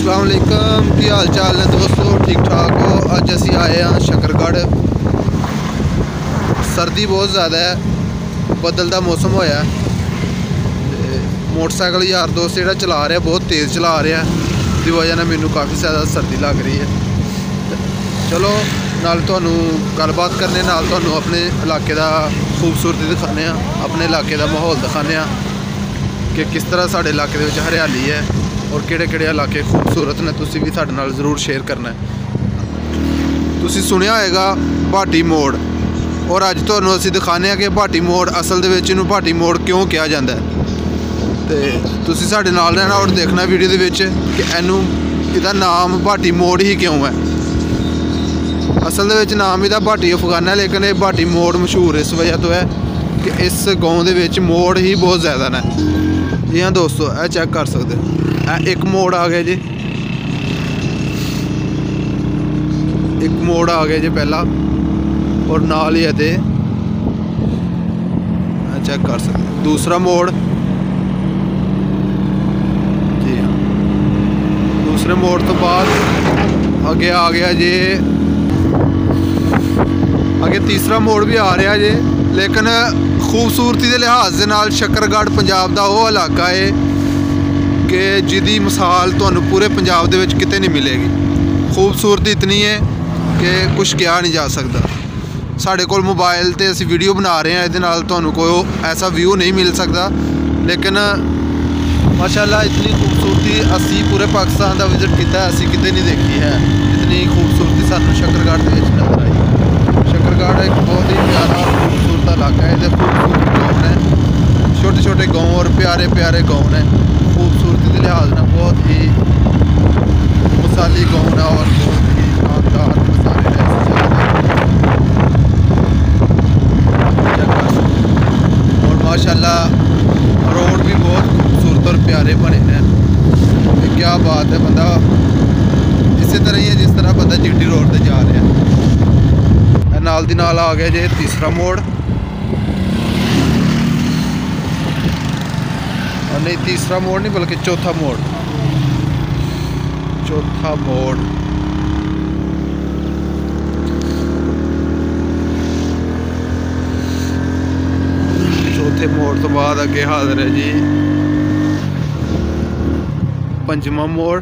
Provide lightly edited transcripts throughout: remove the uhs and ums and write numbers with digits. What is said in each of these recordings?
अस्सलाम वालेकुम, की हाल चाल ने दोस्तों, ठीक ठाक हो। अज असी आए हाँ शकरगढ़। सर्दी बहुत ज़्यादा है, बदल का मौसम होया। मोटरसाइकिल यार दोस्त जो चला रहा बहुत तेज़ चला रहा है, इसकी वजह ने मैनू काफ़ी ज़्यादा सर्दी लग रही है। चलो नाल तुहानू गलबात करने, नाल तुहानू अपने इलाके का खूबसूरती दिखाने, अपने इलाके का माहौल दिखाने कि किस तरह साढ़े इलाके दे विच हरियाली है और किहड़े-किहड़े इलाके खूबसूरत ने। तुसीं भी साडे नाल ज़रूर शेयर करना है। तुसीं सुनिया होएगा भाटी मोड़, और अज तुहानू असीं दिखाने कि भाटी मोड़ असल दे विच इहनूं भाटी मोड़ क्यों कहा जाता है। तो तुसीं साडे नाल रहना और देखना वीडियो दे विच कि इहदा नाम भाटी मोड़ ही क्यों है। असल दे विच नाम इहदा भाटी अफगाना है, लेकिन ये भाटी मोड़ मशहूर इस वजह तो है कि इस गाँव दे विच मोड़ ही बहुत ज़्यादा ने। जी हाँ दोस्तों, यह चेक कर सकते हो, एक मोड़ आ गया जी, एक मोड़ आ गया जी पहला, और नाल ही है चेक कर सकते दूसरा मोड़। जी हाँ, दूसरे मोड़ तो बाद आगे आ गया जी, आगे तीसरा मोड़ भी आ रहा जी। लेकिन खूबसूरती के लिहाज के नाल शकरगढ़ पंजाब का वो इलाका है कि जिहदी मिसाल तुहानू पूरे पंजाब दे विच किते नहीं मिलेगी। खूबसूरती इतनी है कि कुछ कहा नहीं जा सकता। साढ़े कोल मोबाइल ते असीं वीडियो बना रहे हैं, इहदे नाल तुहानू कोई ऐसा व्यू नहीं मिल सकता, लेकिन माशाअल्लाह इतनी खूबसूरती असीं पूरे पाकिस्तान का विजिट किया, असीं किते नहीं देखी है। इतनी खूबसूरती सानू शकरगढ़ दे विच नज़र आई। शकरगढ़ एक बहुत ही प्यारा खूबसूरत इलाका है, खूबसूरत गाँव ने, छोटे छोटे गाँव और प्यारे प्यारे गाँव ने। खूबसूरती के लिहाज में बहुत ही मिसाली गाँव है और बहुत ही शानदार मसाले हैं। और माशाल्लाह रोड भी बहुत खूबसूरत और प्यारे बने हैं। क्या बात है, बंदा इसी तरह ही है जिस तरह बंदा जीटी रोड पर जा रहा है। नाल दी नाल आ गया जी तीसरा मोड़, और नहीं तीसरा मोड़ नहीं बल्कि चौथा मोड़। चौथा मोड़ चौथे मोड़ तो बाद अगे हाजिर है जी पंजवा मोड़।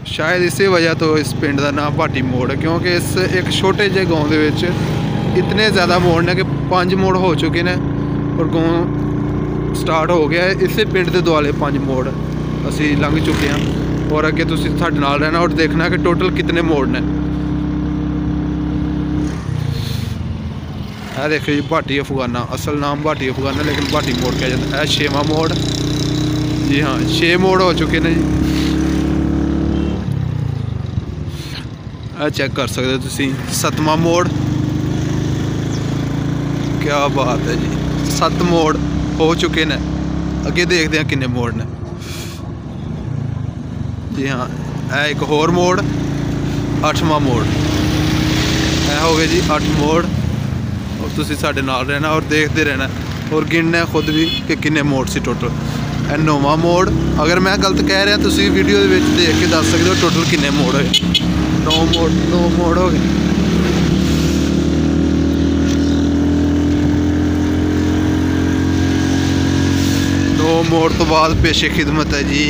शायद इसी वजह तो इस पिंड का नाम भाटी मोड़ है, क्योंकि इस एक छोटे जे गाँव के विच इतने ज़्यादा मोड़ ने कि 5 मोड़ हो चुके हैं और गाँव स्टार्ट हो गया है। इसी पिंड के दुआले 5 मोड़ असी लंघ चुके हैं, और अगे तुसीं साडे नाल रहना और देखना कि टोटल कितने मोड़ ने। यह देखो जी भाटी अफगाना, असल नाम भाटी अफगाना, लेकिन भाटी मोड़ कहा जाता है। 6वां मोड़, जी हाँ 6 मोड़ हो चुके हैं जी। चेक कर सकते हो तुसीं 7वां मोड़। क्या बात है जी, 7 मोड़ हो चुके हैं। अगे देखते हैं किन्ने मोड़ ने। जी हाँ, एक होर मोड़, 8वां मोड़। यह हो गए जी 8 मोड़, और तुसीं साडे नाल रहना और देखते रहना और गिनना खुद भी कि किन्ने मोड़ सी टोटल। 9वां मोड़, अगर मैं गलत कह रहा तुसीं वीडियो दे विच देख के दस सकते हो टोटल किन्ने मोड़ होए। 9 मोड़ हो गए। 9 मोड़ तो बाद पेशे खिदमत है जी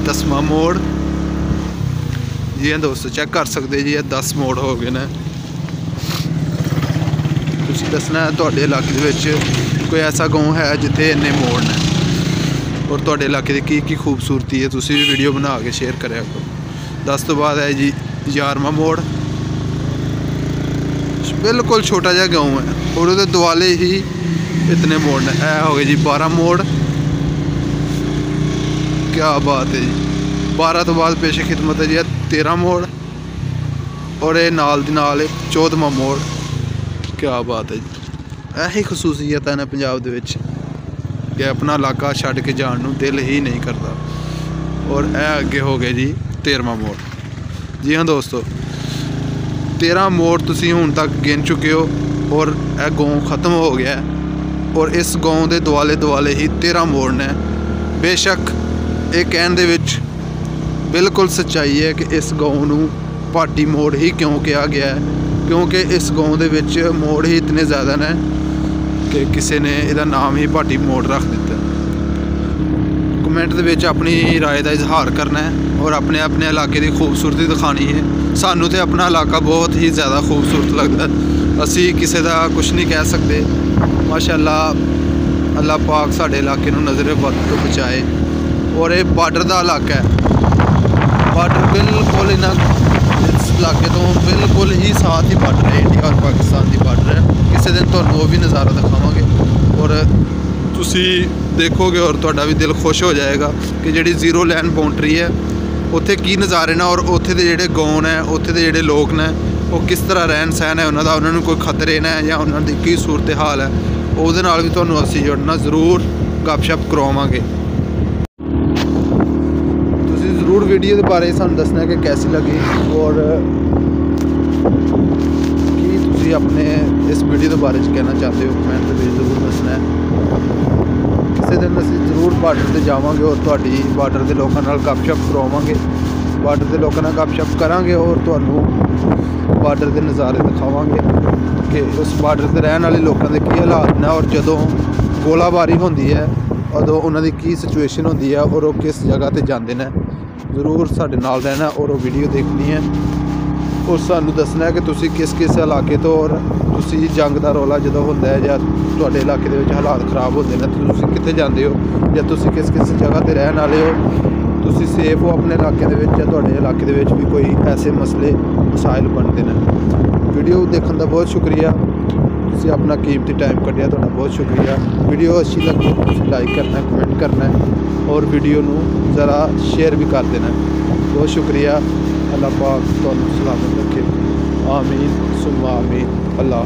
10वां मोड़। जी हाँ दोस्तों, चेक कर सकते जी 10 मोड़ हो गए ने। तुसीं दसना तुहाडे इलाके दे विच कोई ऐसा गाँव है जिथे इन्ने मोड़ ने, और तुहाडे इलाके की खूबसूरती है, तुसीं भी वीडियो बना के शेयर करें करो। 10 तो बाद है जी 11वां मोड़, बिल्कुल छोटा जहा गाँव है और उसके दुआले ही इतने मोड़ ने। हो गए जी 12 मोड़। क्या बात है जी, 12 तो बाद पेश खिदमत है जी 13 मोड़, और ये नाल दी नाल 14वां मोड़। क्या बात है जी, यही खसूसियत है ना पंजाब दे विच कि अपना इलाका छड्ड के जाण नूं दिल ही नहीं करता। और यह अगे हो गए जी 13वां मोड़। जी हाँ दोस्तों, 13 मोड़ तुसीं हुण तक गिन चुके हो, और यह गाँव ख़त्म हो गया है। और इस गाँव के दुआले दुआले ही 13 मोड़ ने। बेशक ये कहने दे विच बिल्कुल सच्चाई है कि इस गाँव नूं भाटी मोड़ ही क्यों कहा गया है, क्योंकि इस गाँव दे विच मोड़ ही इतने ज़्यादा ने कि किसी ने इहदा नाम ही भाटी मोड़ रख दिता। कमेंट दे विच अपनी राय का इजहार करना है और अपने अपने इलाके की खूबसूरती दिखानी है। सानू तो अपना इलाका बहुत ही ज़्यादा खूबसूरत लगता है, असी किसी का कुछ नहीं कह सकते। माशाअल्लाह अल्लाह पाक साढ़े इलाके नूं नज़र बद तो बचाए। और ये बार्डर का इलाका है, बार्डर बिल्कुल इस इलाके तो बिल्कुल ही साथ ही बार्डर है, इंडिया और पाकिस्तान की बार्डर है। किसी दिन तुहानूं वो भी नज़ारा दिखावांगे और तुसी देखोगे और तुहाडा भी दिल खुश हो जाएगा कि जिहड़ी जीरो लाइन बाउंड्री है उत्थे की नज़ारे ने और उत्थे दे जिहड़े गाँव ने, उत्थे दे जिहड़े लोग ने, वो किस तरह रहन सहन है उन्हों का, उन्होंने कोई खतरे ने या उन्होंने की सूरत हाल है, उहदे नाल भी तुहानूं असीं जुड़ना ज़रूर गपशप करवावांगे। ज़रूर वीडियो के बारे सानूं दसना कि कैसी लगी और की तुसीं अपने इस वीडियो के बारे कहना चाहते हो, कमेंट के जरूर दसना है। किसी दिन असीं जरूर बार्डर से जावांगे और तुहाडी बार्डर के लोगों नाल गपशप करवावांगे, बार्डर के लोगों नाल गपशप करांगे और तुहानूं बार्डर के नज़ारे दिखावांगे कि उस बार्डर से रहने वाले लोगों के की हालात ने और जदों गोलाबारी होंदी है उदों उन्हां दी की सिचुएशन होंदी है और वो किस जगह पर जाते हैं। ज़रूर साडे नाल रहना और वो वीडियो देखनी है और सानू दसना है कि तुसी किस किस इलाके तो और तुसी जंग का रौला जो होंदा है या तुहाडे इलाके दे विच हालात खराब होंदे ने तो तुसी कित्थे जांदे हो या तुसी किस किस जगह ते रहन वाले हो, तुसी सेफ हो अपने इलाके दे विच या तुहाडे इलाके दे विच भी कोई ऐसे मसले मसाइल बनते हैं। वीडियो देखने का बहुत शुक्रिया, तुसी अपना कीमती टाइम कढ़िया, तुहाडा बहुत शुक्रिया। वीडियो अच्छी लगी तो लाइक करना है, कमेंट करना है और वीडियो नूं ज़रा शेयर भी कर देना। बहुत शुक्रिया। अल्लाह पाक तुहानूं सलामत रखे। आमीन सुम्मा आमीन। अल्लाह।